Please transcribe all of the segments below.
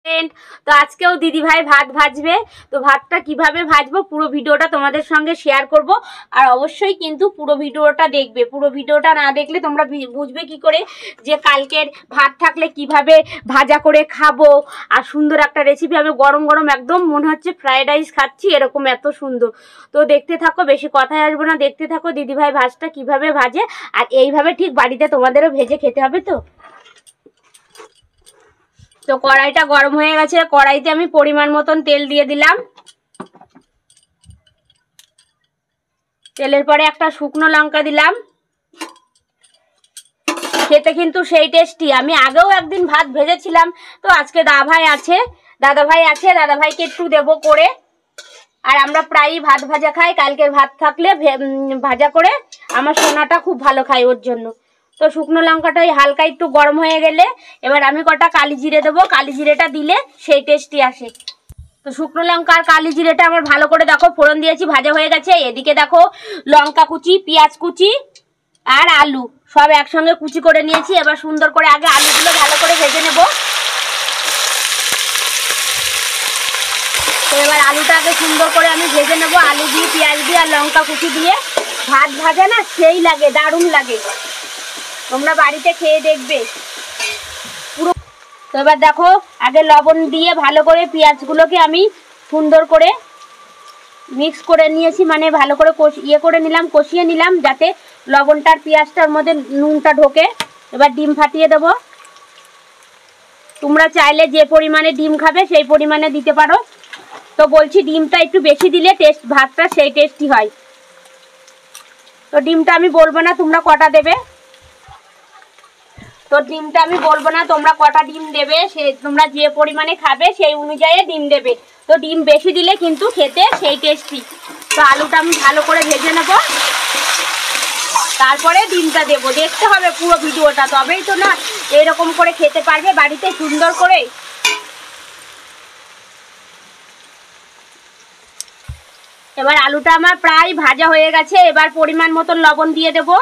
তো আজকেও দিদি ভাই ভাত ভাজবে। তো ভাতটা কিভাবে ভাজবো পুরো ভিডিওটা তোমাদের সঙ্গে শেয়ার করব। আর অবশ্যই কিন্তু পুরো ভিডিওটা দেখবে। পুরো ভিডিওটা না দেখলে তোমরা বুঝবে কি করে যে কালকের ভাত থাকলে কিভাবে ভাজা করে খাবো। আর সুন্দর একটা রেসিপি, আমি গরম গরম একদম মনে হচ্ছে ফ্রাইড রাইস খাচ্ছি, এরকম এত সুন্দর। তো দেখতে থাকো, বেশি কথায় আসবো না, দেখতে থাকো দিদি ভাই ভাজটা কিভাবে ভাজে। আর এইভাবে ঠিক বাড়িতে তোমাদেরও ভেজে খেতে হবে। তো কড়াইটা গরম হয়ে গেছে, কড়াইতে আমি পরিমাণ মতন তেল দিয়ে দিলাম। তেলের পরে একটা শুকনো লঙ্কা দিলাম। খেতে কিন্তু সেই টেস্টি। আমি আগেও একদিন ভাত ভেজেছিলাম, তো আজকে দাদা ভাইকে একটু দেবো করে। আর আমরা প্রায়ই ভাত ভাজা খাই, কালকের ভাত থাকলে ভাজা করে আমার সোনাটা খুব ভালো খায়, ওর জন্য। তো শুকনো লঙ্কাটা হালকা একটু গরম হয়ে গেলে এবার আমি কটা কালি জিরে দেবো। কালি জিরেটা দিলে সেই টেস্টি আসে। তো শুকনো লঙ্কা আর কালি জিরেটা আমার ভালো করে দেখো ফোড়ন দিয়েছি, ভাজা হয়ে গেছে। এদিকে দেখো লঙ্কা কুচি, পেঁয়াজ কুচি আর আলু সব একসঙ্গে কুচি করে নিয়েছি। এবার সুন্দর করে আগে আলুগুলো ভালো করে ভেজে নেব। তো এবার আলুটা আগে সুন্দর করে আমি ভেজে নেব। আলু দিয়ে, পেঁয়াজ দিয়ে আর লঙ্কা কুচি দিয়ে ভাত ভাজা না সেই লাগে, দারুণ লাগে। তোমরা বাড়িতে খেয়ে দেখবে পুরো। তো এবার দেখো আগে লবণ দিয়ে ভালো করে পেঁয়াজগুলোকে আমি সুন্দর করে মিক্স করে নিয়েছি, মানে ভালো করে কষিয়ে নিলাম যাতে লবণটার পেঁয়াজটার মধ্যে নুনটা ঢোকে। এবার ডিম ফাটিয়ে দেবো। তোমরা চাইলে যে পরিমাণে ডিম খাবে সেই পরিমাণে দিতে পারো। তো বলছি ডিমটা একটু বেশি দিলে ভাতটা সেই টেস্টি হয়। তো ডিমটা আমি বলবো না তোমরা কটা দেবে, তোমরা কটা ডিম দেবে, তোমরা যে পরিমাণে খাবে সেই অনুযায়ী ডিম দেবে। তো ডিম বেশি দিলে কিন্তু খেতে সেই টেস্টি। তো আলুটা আমি ভালো করে ভেজে নেব, তারপরে ডিমটা দেবো। দেখতে হবে পুরো ভিডিওটা, তবেই তো না এরকম করে খেতে পারবে বাড়িতে সুন্দর করে। এবার আলুটা আমার প্রায় ভাজা হয়ে গেছে। এবার পরিমাণ মতন লবণ দিয়ে দেবো।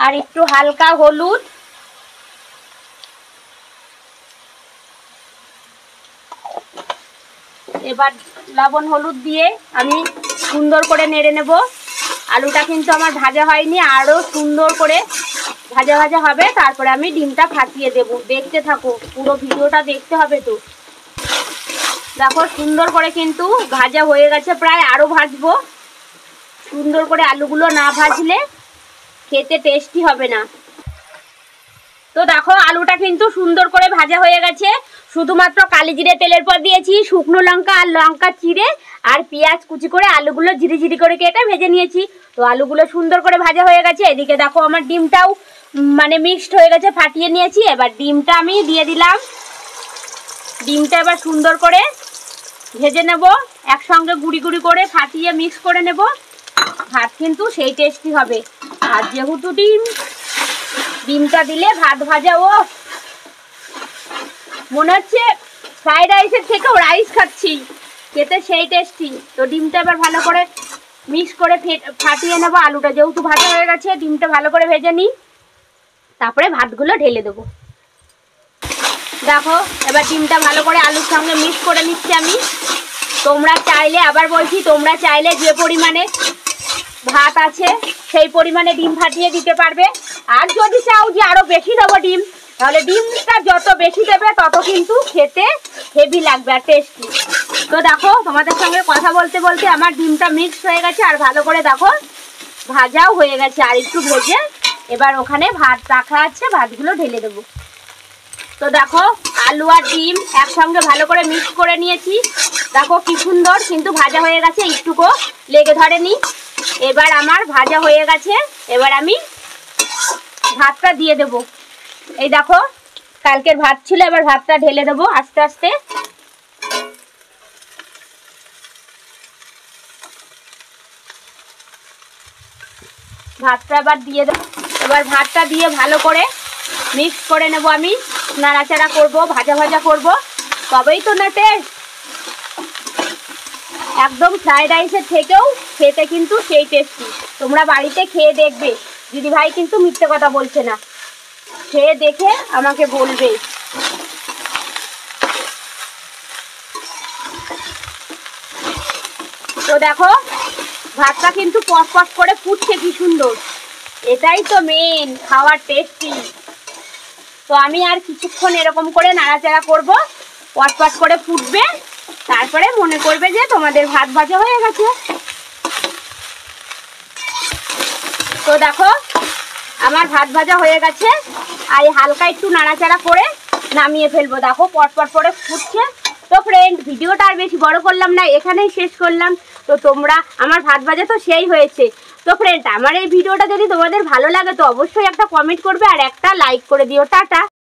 আর একটু হালকা হলুদ। এবার লবণ হলুদ দিয়ে আমি সুন্দর করে নেড়ে নেব। আলুটা কিন্তু আমার ভাজা হয়নি, আরও সুন্দর করে ভাজা ভাজা হবে। তারপরে আমি ডিমটা ফাটিয়ে দেব। দেখতে থাকো, পুরো ভিডিওটা দেখতে হবে। তো দেখো সুন্দর করে কিন্তু ভাজা হয়ে গেছে, প্রায় আরও ভাজবো। সুন্দর করে আলুগুলো না ভাজলে খেতে টেস্টি হবে না। তো দেখো আলুটা কিন্তু সুন্দর করে ভাজা হয়ে গেছে। শুধুমাত্র কালি জিরে তেলের পর দিয়েছি, শুকনো লঙ্কা আর লঙ্কা চিড়ে আর পেঁয়াজ কুচি করে আলুগুলো ঝিরি করে কেটে ভেজে নিয়েছি। তো আলুগুলো সুন্দর করে ভাজা হয়ে গেছে। এদিকে দেখো আমার ডিমটাও মানে মিক্সড হয়ে গেছে, ফাটিয়ে নিয়েছি। এবার ডিমটা আমি দিয়ে দিলাম। ডিমটা এবার সুন্দর করে ভেজে নেব, একসঙ্গে গুঁড়ি করে ফাটিয়ে মিক্স করে নেব। ভাত কিন্তু সেই টেস্টি হবে। আর যেহেতু ডিমটা দিলে ভাত ভাজা ও মনে হচ্ছে ফ্রাইড রাইসের থেকেও রাইস খাচ্ছি, খেতে সেই টেস্টি। তো ডিমটা এবার ভালো করে মিক্স করে ফাটিয়ে নেবো। আলুটা যেহেতু ভাজা হয়ে গেছে, ডিমটা ভালো করে ভেজে নিই, তারপরে ভাতগুলো ঢেলে দেবো। দেখো এবার ডিমটা ভালো করে আলুর সঙ্গে মিক্স করে নিচ্ছি আমি। তোমরা চাইলে, আবার বলছি, তোমরা চাইলে যে পরিমাণে ভাত আছে সেই পরিমাণে ডিম ফাটিয়ে দিতে পারবে। আর যদি চাও যে আরও বেশি দেবো ডিম, তাহলে ডিমটা যত বেশি দেবে তত কিন্তু খেতে হেভি লাগবে আর টেস্টি। তো দেখো তোমাদের সঙ্গে কথা বলতে বলতে আমার ডিমটা মিক্স হয়ে গেছে, আর ভালো করে দেখো ভাজাও হয়ে গেছে। আর একটু ভেজে এবার ওখানে ভাত রাখা আছে, ভাতগুলো ঢেলে দেবো। তো দেখো আলু আর ডিম একসঙ্গে ভালো করে মিক্স করে নিয়েছি। দেখো কি সুন্দর কিন্তু ভাজা হয়ে গেছে, একটুকু লেগে ধরেনি। এবার আমার ভাজা হয়ে গেছে, এবার আমি ভাতটা দিয়ে দেব। এই দেখো কালকের ভাত ছিল, এবার ভাতটা ঢেলে দেবো আস্তে আস্তে। ভাতটা এবার দিয়ে দেবো। এবার ভাতটা দিয়ে ভালো করে মিক্স করে নেব। আমি নাড়াচাড়া করব, ভাজা ভাজা করব, তবেই তো না টেস্ট। একদম ফ্রাইড রাইসের থেকেও খেতে কিন্তু সেই টেস্টি। তোমরা বাড়িতে খেয়ে দেখবে, দিদিভাই কিন্তু মিথ্যে কথা বলছে না, খেয়ে দেখে আমাকে বলবে। তো দেখো ভাতটা কিন্তু পট করে ফুটছে, কি সুন্দর, এটাই তো মেন খাওয়ার টেস্টি। তো আমি আর কিছুক্ষণ এরকম করে নাড়াচাড়া করব, পট করে ফুটবে, তারপরে মনে করবে যে তোমাদের ভাত ভাজা হয়ে গেছে। তো দেখো আমার ভাত ভাজা হয়ে গেছে, আর হালকা একটু নাড়াচাড়া করে নামিয়ে ফেলবো। দেখো পট করে ফুটছে। তো ফ্রেন্ড, ভিডিওটা আর বেশি বড় করলাম না, এখানেই শেষ করলাম। তো তোমরা, আমার ভাত ভাজা তো সেই হয়েছে। তো ফ্রেন্ড, আমার এই ভিডিওটা যদি তোমাদের ভালো লাগে তো অবশ্যই একটা কমেন্ট করবে আর একটা লাইক করে দিও। টাটা।